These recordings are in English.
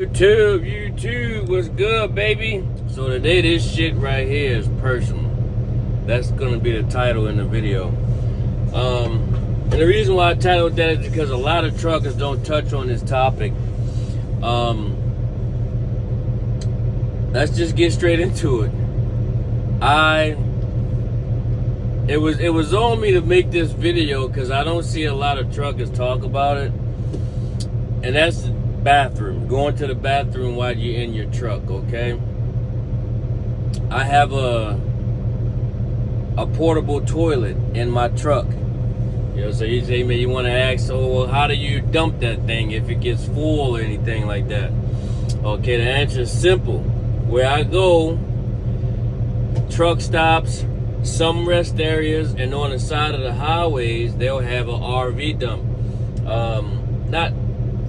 YouTube, what's good, baby? So today, this shit right here is personal. That's gonna be the title in the video. And the reason why I titled that is because a lot of truckers don't touch on this topic. Let's just get straight into it. It was on me to make this video because I don't see a lot of truckers talk about it, and that's the bathroom. Going to the bathroom while you're in your truck, okay? I have a portable toilet in my truck. You know, so you say, man, you want to ask, well, how do you dump that thing if it gets full or anything like that? Okay, the answer is simple. Where I go, truck stops, some rest areas, and on the side of the highways, they'll have an RV dump. Not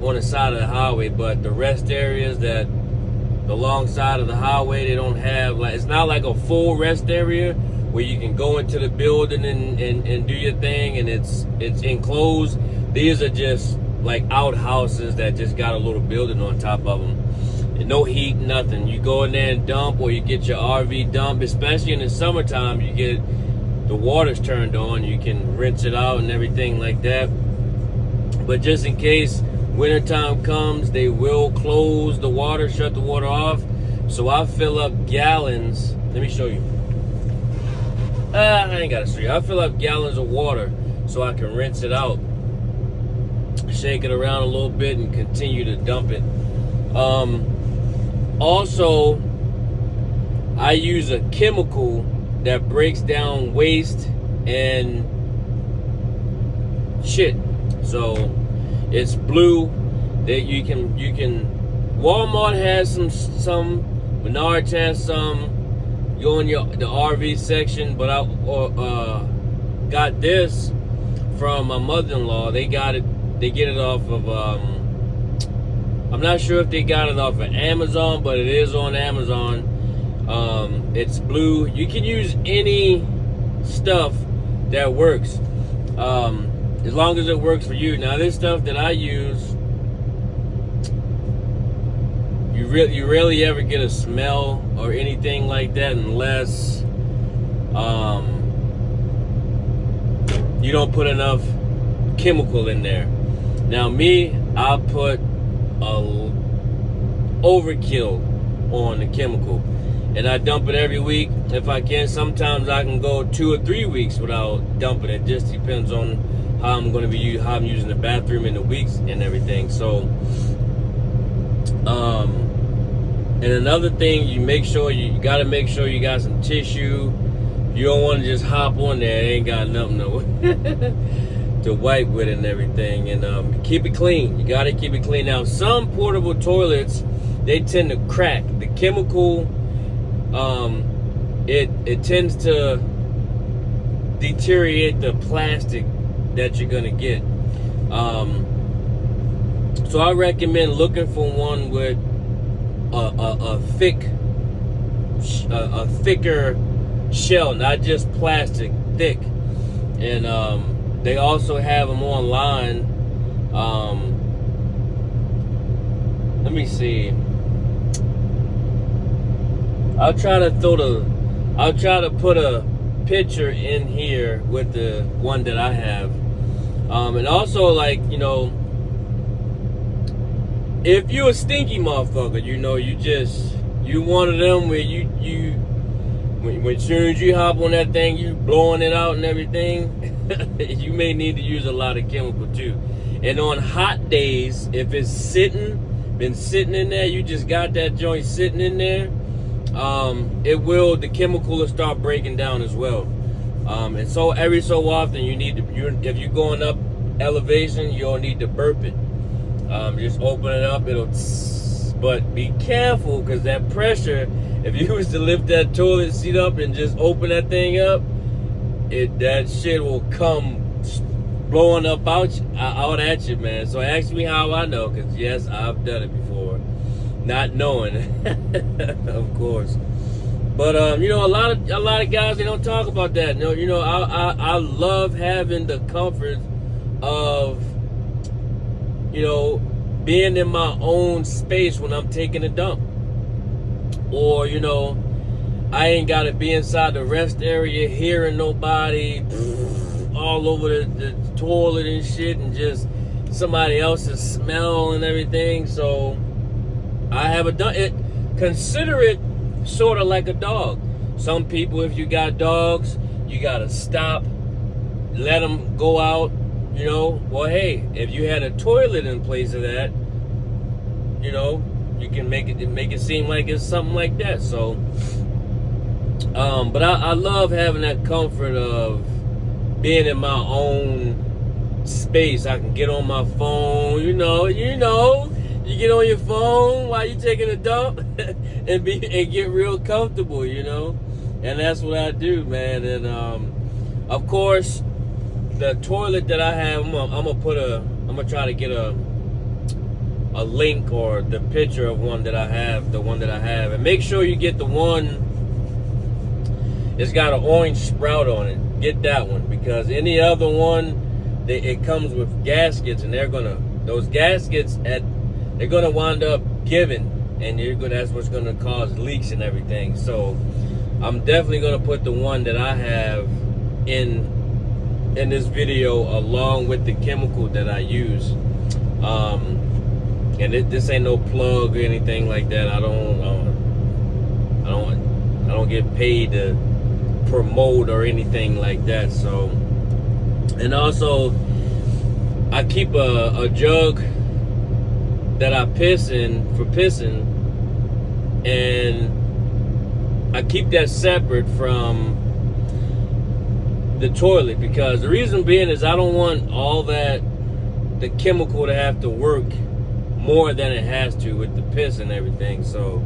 on the side of the highway, but the rest areas that the long side of the highway, they don't have, like, it's not like a full rest area where you can go into the building and do your thing and it's enclosed. These are just like outhouses that just got a little building on top of them. And no heat, nothing. You go in there and dump, or you get your RV dump, especially in the summertime. You get the water's turned on, you can rinse it out and everything like that. But just in case wintertime comes, they will close the water, shut the water off. So I fill up gallons. Let me show you. I ain't gotta show you. I fill up gallons of water so I can rinse it out, shake it around a little bit, and continue to dump it. Also, I use a chemical that breaks down waste and shit. So it's blue. That you can. Walmart has some. Menards has some. Go in the RV section, but I got this from my mother-in-law. They got it. They get it off of. I'm not sure if they got it off of Amazon, but it is on Amazon. It's blue. You can use any stuff that works, as long as it works for you. Now, this stuff that I use, you rarely ever get a smell or anything like that unless you don't put enough chemical in there. Now, me, I put overkill on the chemical, and I dump it every week if I can. Sometimes I can go 2 or 3 weeks without dumping it. Just depends on how I'm using the bathroom in the weeks and everything. So and another thing, you gotta make sure you got some tissue. You don't want to just hop on there, it ain't got nothing to wipe with and everything. And keep it clean. You gotta keep it clean. Now, some portable toilets, they tend to crack. The chemical, it tends to deteriorate the plastic that you're gonna get. So I recommend looking for one with a thicker shell, not just plastic, thick. And they also have them online. Let me see. I'll try to put a picture in here with the one that I have. And also, like, you know, if you a stinky motherfucker, you know, you one of them where when as soon as you hop on that thing, you blowing it out and everything, you may need to use a lot of chemical too. And on hot days, if it's been sitting in there, you just got that joint sitting in there, the chemical will start breaking down as well. And so every so often if you're going up elevation, you'll need to burp it. Just open it up, but be careful, because that pressure, if you was to lift that toilet seat up and just open that thing up, that shit will come blowing up out at you, man. So ask me how I know, because yes, I've done it before, not knowing, of course. But you know, a lot of guys, they don't talk about that. You know, I love having the comfort of, you know, being in my own space when I'm taking a dump. Or, you know, I ain't got to be inside the rest area hearing nobody all over the toilet and shit, and just somebody else's smell and everything. So I have consider it sort of like a dog. Some people, if you got dogs, you got to stop, let them go out, you know. Well, hey, if you had a toilet in place of that, you know, you can make it seem like it's something like that. So, but I love having that comfort of being in my own space. I can get on my phone, you know, you get on your phone while you're taking a dump and get real comfortable, you know. And that's what I do, man. And of course, the toilet that I have, I'm gonna try to get a link or the picture of the one that I have, and make sure you get the one that's got an orange sprout on it. Get that one, because any other one, it comes with gaskets, and they're gonna wind up giving, and that's what's gonna cause leaks and everything. So I'm definitely gonna put the one that I have in this video along with the chemical that I use. And this ain't no plug or anything like that. I don't get paid to promote or anything like that. So, and also I keep a jug that I piss in for pissing, and I keep that separate from the toilet, because the reason being is I don't want all the chemical to have to work more than it has to with the piss and everything. So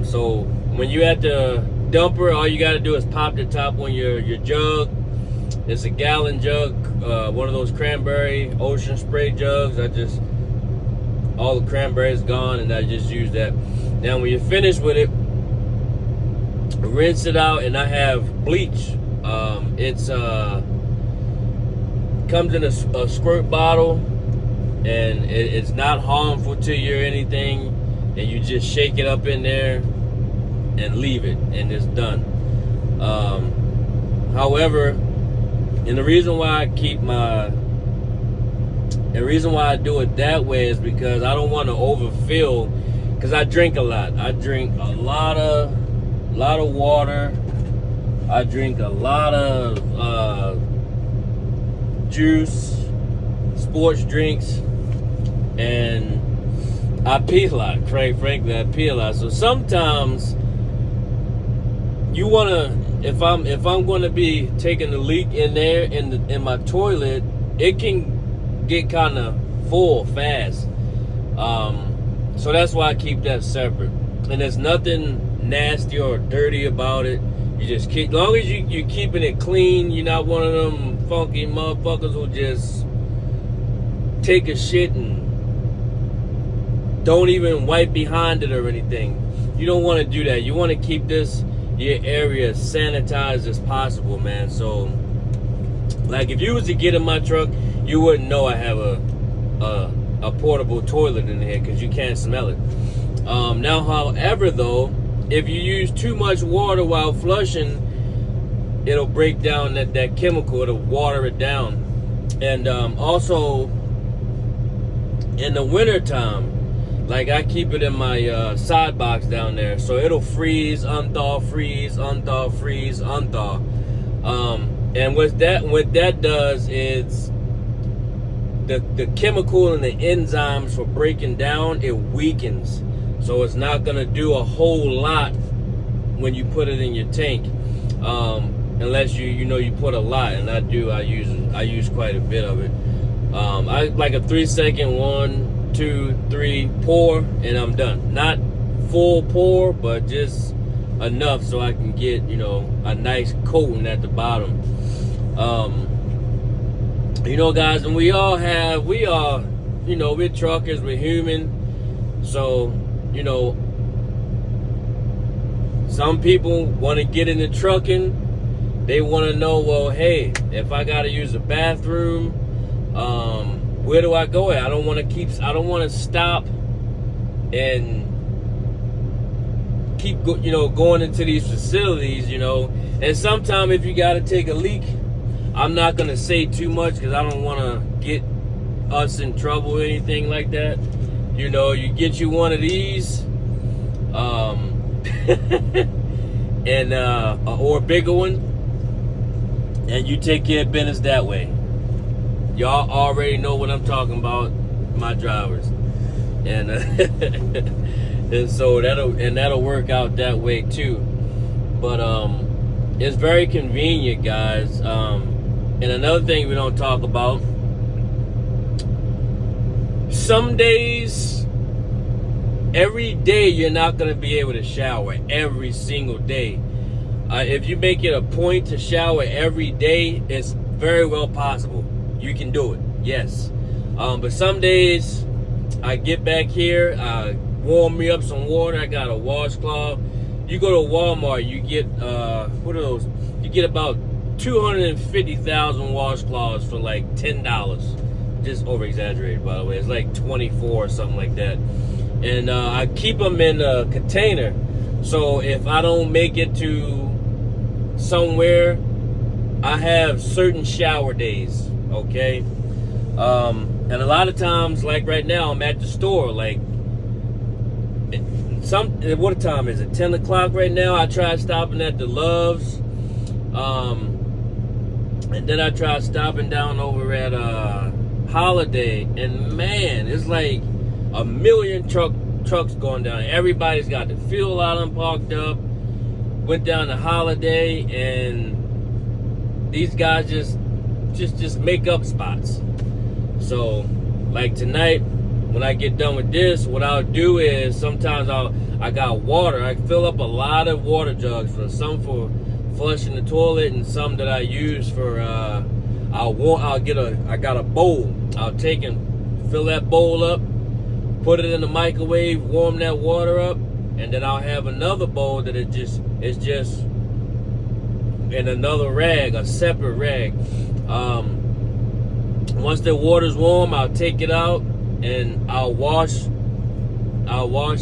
so when you at the dumper, all you got to do is pop the top on your jug. It's a gallon jug, one of those cranberry ocean spray jugs. All the cranberry's gone, and I just use that. Now when you're finished with it, rinse it out, and I have bleach. It's comes in a squirt bottle, and it's not harmful to you or anything, and you just shake it up in there and leave it, and it's done. However, and the reason why I do it that way is because I don't want to overfill, because I drink a lot. I drink a lot of water. I drink a lot of juice, sports drinks, and I pee a lot. Frankly, I pee a lot. So sometimes you wanna, if I'm going to be taking a leak in there in my toilet, it can get kind of full fast. So that's why I keep that separate. And there's nothing nasty or dirty about it. You just keep, as long as you're keeping it clean, you're not one of them funky motherfuckers who just take a shit and don't even wipe behind it or anything. You don't want to do that. You want to keep your area as sanitized as possible, man. So, like, if you was to get in my truck, you wouldn't know I have a portable toilet in here, because you can't smell it. Now, however, though, if you use too much water while flushing, it'll break down that chemical. It'll water it down. And also, in the wintertime, like, I keep it in my side box down there, so it'll freeze, unthaw, freeze, unthaw, freeze, unthaw. And what that does is the chemical and the enzymes for breaking down, it weakens. So it's not gonna do a whole lot when you put it in your tank, unless you put a lot, and I use quite a bit of it. I like a 3-second 1, 2, 3 pour, and I'm done. Not full pour, but just enough so I can get a nice coating at the bottom. Guys, and we're truckers, we're human, so. Some people want to get into trucking. They want to know, well, hey, if I got to use a bathroom, where do I go at? I don't want to stop and keep going into these facilities, and sometimes if you got to take a leak, I'm not going to say too much because I don't want to get us in trouble or anything like that. You get you one of these, and or a bigger one, and you take care of business that way. Y'all already know what I'm talking about, my drivers, and and so that'll work out that way too. But it's very convenient, guys. And another thing we don't talk about, some days, every day you're not going to be able to shower every single day. If you make it a point to shower every day, it's very well possible. You can do it, yes. But some days, I get back here, warm me up some water. I got a washcloth. You go to Walmart, you get, what are those? You get about 250,000 washcloths for like $10. Just over exaggerated, by the way. It's like 24 or something like that. And I keep them in a container. So if I don't make it to somewhere, I have certain shower days, okay? And a lot of times, like right now, I'm at the store. Like, what time is it? 10 o'clock right now. I tried stopping at the Loves. And then I tried stopping down over at Holiday. And man, it's like a million trucks going down. Everybody's got the fuel out and parked up. Went down to Holiday, and these guys just make up spots. So, like tonight, when I get done with this, what I'll do is sometimes I got water. I fill up a lot of water jugs, some for flushing the toilet, and some that I use for I got a bowl. I'll take and fill that bowl up, put it in the microwave, warm that water up, and then I'll have another bowl that it's just in another rag, a separate rag. Once the water's warm, I'll take it out and I'll wash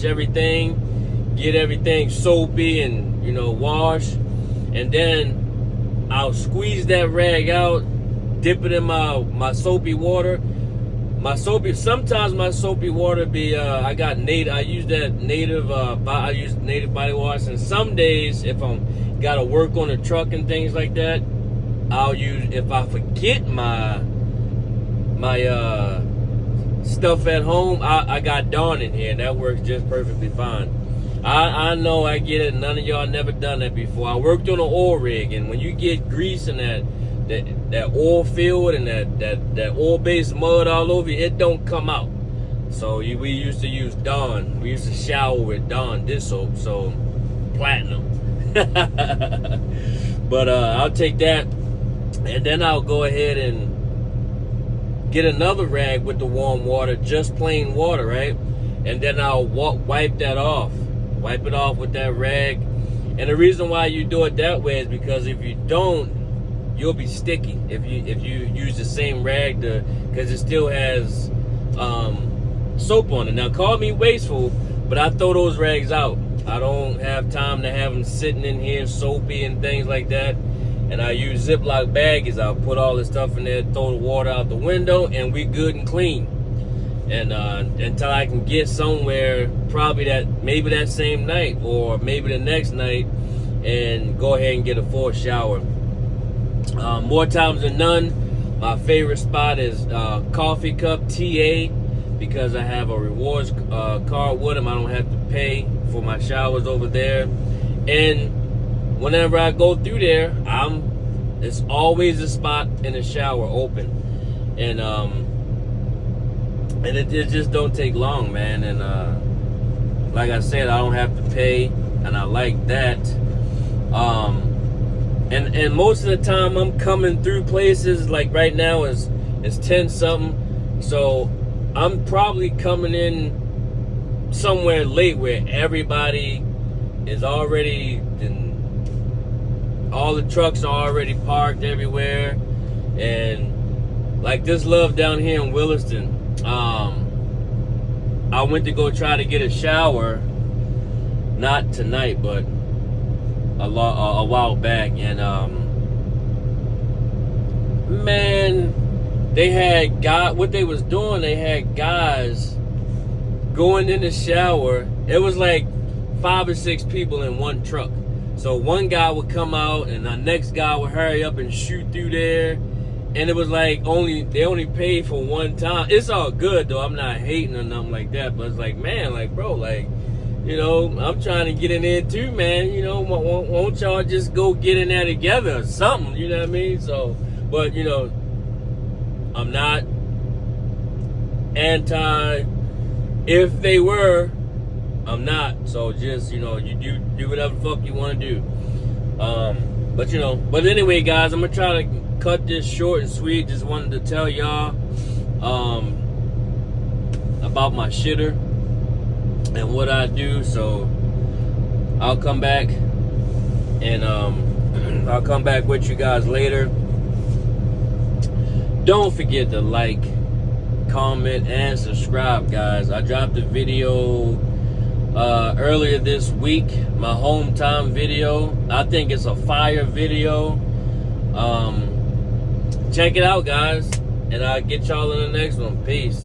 everything, get everything soapy and wash, and then I'll squeeze that rag out, dip it in my soapy water. Sometimes my soapy water be I use native body wash, and some days if I'm gotta work on the truck and things like that, I'll use, if I forget my stuff at home, I got Dawn in here, and that works just perfectly fine. I know I get it. None of y'all never done that before. I worked on an oil rig, and when you get grease in that oil field and that oil-based mud all over you, it don't come out. So we used to use Dawn. We used to shower with Dawn dish soap, so platinum. But I'll take that, and then I'll go ahead and get another rag with the warm water, just plain water, right? And then I'll wipe it off with that rag. And the reason why you do it that way is because if you don't, you'll be sticky if you use the same rag, because it still has soap on it. Now, call me wasteful, but I throw those rags out. I don't have time to have them sitting in here soapy and things like that. And I use Ziploc baggies. I'll put all this stuff in there, throw the water out the window, and we good and clean. And until I can get somewhere, probably maybe that same night or maybe the next night, and go ahead and get a full shower. More times than none, my favorite spot is Coffee Cup TA, because I have a rewards card with them. I don't have to pay for my showers over there. And whenever I go through there, it's always a spot in the shower open. And it just don't take long, man. And like I said, I don't have to pay, and I like that. And most of the time I'm coming through places, like right now it's 10 something, so I'm probably coming in somewhere late where everybody is already, all the trucks are already parked everywhere, and Like this love down here in Williston. I went to go try to get a shower, not tonight, but a while back, and man, they had what they was doing. They had guys going in the shower. It was like 5 or 6 people in one truck. So one guy would come out, and the next guy would hurry up and shoot through there. And it was like they only paid for one time. It's all good though. I'm not hating or nothing like that. But it's like, man, like bro, like, you know, I'm trying to get in there too, man. You know, won't y'all just go get in there together or something? You know what I mean? So, but you know, I'm not anti. If they were, I'm not. So just, you know, you do whatever the fuck you want to do. But you know, but anyway, guys, I'm gonna try to cut this short and sweet. Just wanted to tell y'all about my shitter and what I do. So I'll come back and I'll come back with you guys later. Don't forget to like, comment, and subscribe, guys. I dropped a video earlier this week, my home time video. I think it's a fire video. Check it out, guys, and I'll get y'all in the next one. Peace.